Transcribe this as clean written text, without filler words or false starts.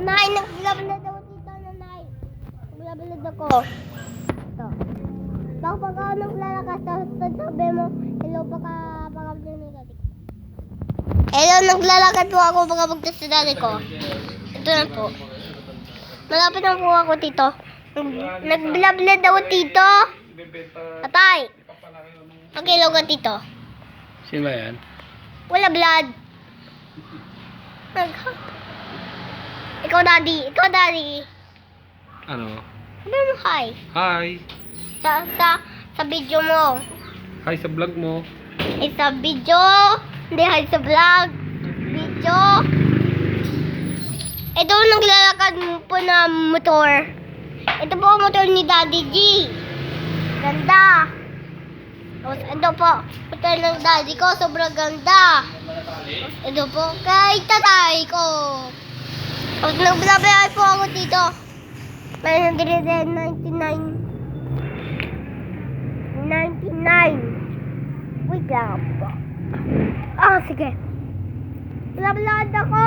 Nanay, naglabalad ako dito, nanay. Naglabalad ako. Ito. Pag ako naglalakas, sabi mo, hello, baka pinag dati ko. Hello, naglalakad po ako, baka magtas sa dati ko. Ito na po. Malapit na po ako, tito. Naglabalad ako, tito. Atay. Mag-hello ka, tito. Sino ba yan? Wala blood. Ikaw, daddy. Ikaw, daddy. Ano? Sabi mo, hi. Hi! Sa video mo. Hi sa vlog mo. Ay, sa video. Hindi, hi sa vlog. Video. Ito naglalakad po na motor. Ito po ang motor ni Daddy G. Ganda. Tapos ito po, motor ng daddy ko. Sobrang ganda. Ito po kay tatay ko. Tapos nagbilabayay po ako dito. May 99. Wait lang po. Ah, sige. Bilabayay ako.